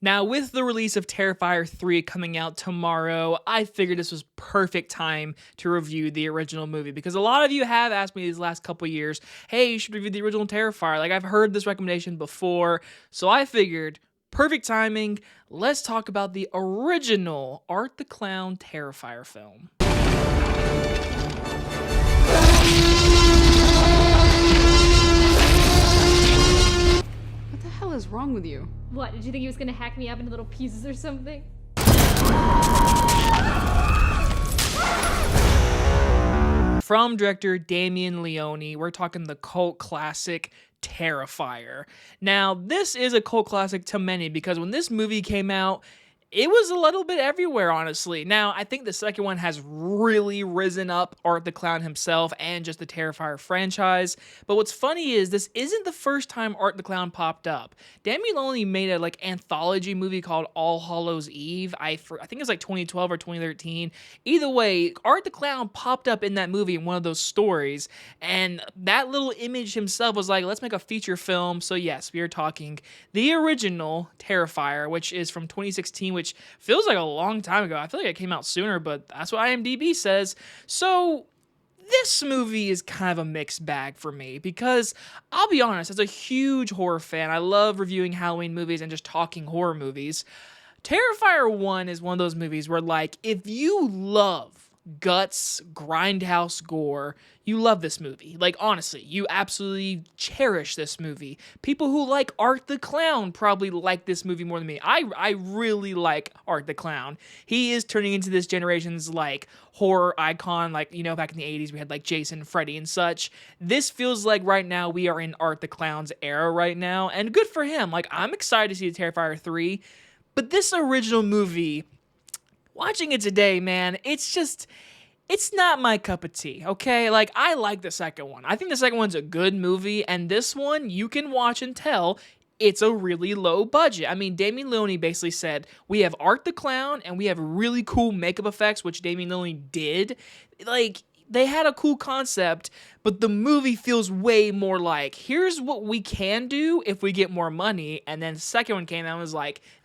Now, with the release of Terrifier 3 coming out tomorrow, I figured this was perfect time to review the original movie because a lot of you have asked me these last couple years, hey, you should review the original Terrifier. Like, I've heard this recommendation before, so I figured, perfect timing, let's talk about the original Art the Clown Terrifier film. What the hell is wrong with you? What, did you think he was gonna hack me up into little pieces or something? From director Damien Leone, we're talking the cult classic Terrifier. Now, this is a cult classic to many because when this movie came out, it was a little bit everywhere, honestly. Now, I think the second one has really risen up Art the Clown himself and just the Terrifier franchise. But what's funny is this isn't the first time Art the Clown popped up. Damien Leone made a anthology movie called All Hallows Eve. I think it was 2012 or 2013. Either way, Art the Clown popped up in that movie in one of those stories, and that little image himself was like, let's make a feature film. So yes, we are talking the original Terrifier, which is from 2016, which feels like a long time ago. I feel like it came out sooner, but that's what IMDb says. So this movie is kind of a mixed bag for me because I'll be honest, as a huge horror fan, I love reviewing Halloween movies and just talking horror movies. Terrifier 1 is one of those movies where, if you love guts, grindhouse gore, you love this movie. Honestly, you absolutely cherish this movie. People who like Art the Clown probably like this movie more than me. I really like Art the Clown. He is turning into this generation's horror icon. Back in the 80s we had Jason, Freddy and such. This feels like right now we are in Art the Clown's era right now, and good for him. I'm excited to see the Terrifier 3, but this original movie, watching it today, man, it's not my cup of tea, okay? I like the second one. I think the second one's a good movie, and this one, you can watch and tell it's a really low budget. I mean, Damien Leone basically said, we have Art the Clown, and we have really cool makeup effects, which Damien Leone did. They had a cool concept, but the movie feels way more here's what we can do if we get more money, and then the second one came out and was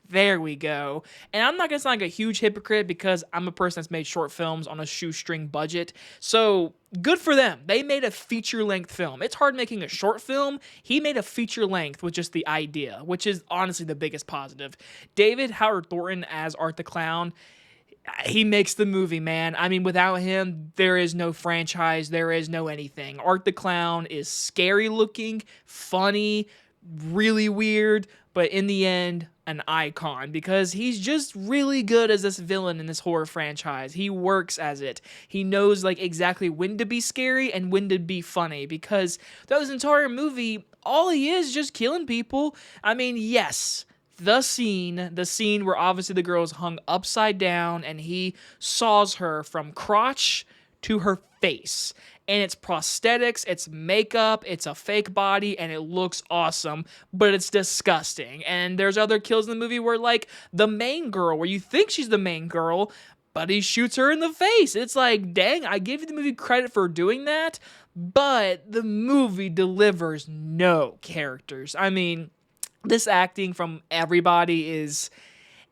there we go. And I'm not going to sound like a huge hypocrite because I'm a person that's made short films on a shoestring budget. So good for them. They made a feature-length film. It's hard making a short film. He made a feature-length with just the idea, which is honestly the biggest positive. David Howard Thornton as Art the Clown, he makes the movie, man. I mean, without him, there is no franchise. There is no anything. Art the Clown is scary looking, funny, really weird, but in the end, an icon because he's just really good as this villain in this horror franchise. He works as it. He knows exactly when to be scary and when to be funny because throughout this entire movie, all he is just killing people. I mean, yes, the scene where obviously the girl is hung upside down and he saws her from crotch to her face. And it's prosthetics, it's makeup, it's a fake body, and it looks awesome, but it's disgusting. And there's other kills in the movie where, the main girl, where you think she's the main girl, but he shoots her in the face. It's dang, I give you the movie credit for doing that, but the movie delivers no characters. I mean, this acting from everybody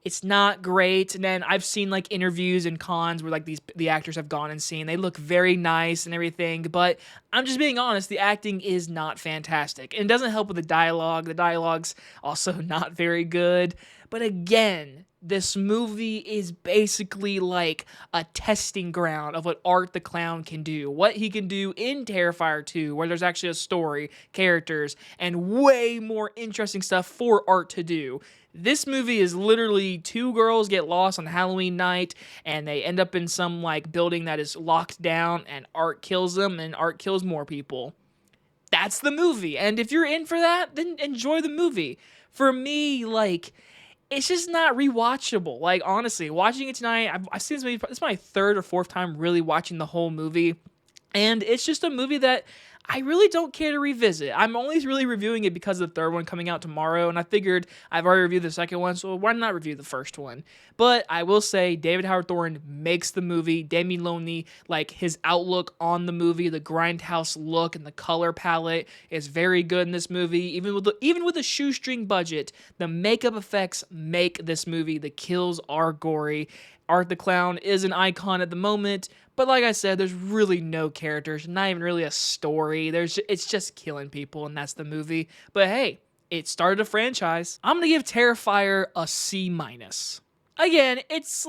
it's not great. And then I've seen interviews and cons where the actors have gone and seen. They look very nice and everything, but I'm just being honest, the acting is not fantastic. And it doesn't help with the dialogue. The dialogue's also not very good. But again, this movie is basically a testing ground of what Art the Clown can do. What he can do in Terrifier 2, where there's actually a story, characters, and way more interesting stuff for Art to do. This movie is literally two girls get lost on Halloween night, and they end up in some building that is locked down, and Art kills them, and Art kills more people. That's the movie, and if you're in for that, then enjoy the movie. For me, it's just not rewatchable. Honestly, watching it tonight, I've seen this movie. It's my third or fourth time really watching the whole movie. And it's just a movie that I really don't care to revisit. I'm only really reviewing it because of the third one coming out tomorrow, and I figured I've already reviewed the second one, so why not review the first one? But I will say, David Howard Thornton makes the movie. Damien Leone, like his outlook on the movie, the grindhouse look and the color palette is very good in this movie. Even with a shoestring budget, the makeup effects make this movie. The kills are gory. Art the Clown is an icon at the moment, but like I said, there's really no characters, not even really a story. It's just killing people, and that's the movie. But hey, it started a franchise. I'm gonna give Terrifier a C minus. Again, it's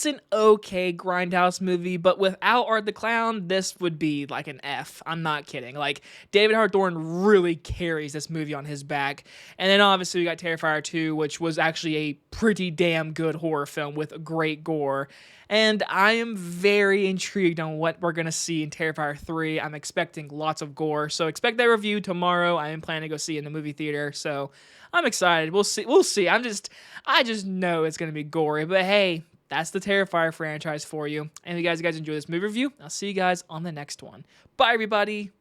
an okay grindhouse movie, but without Art the Clown, this would be like an F. I'm not kidding. Like, David Howard Thornton really carries this movie on his back. And then obviously we got Terrifier 2, which was actually a pretty damn good horror film with great gore. And I am very intrigued on what we're going to see in Terrifier 3. I'm expecting lots of gore, so expect that review tomorrow. I am planning to go see it in the movie theater, so I'm excited. We'll see. I just know it's going to be gory, but hey, that's the Terrifier franchise for you. And if you guys enjoy this movie review, I'll see you guys on the next one. Bye, everybody.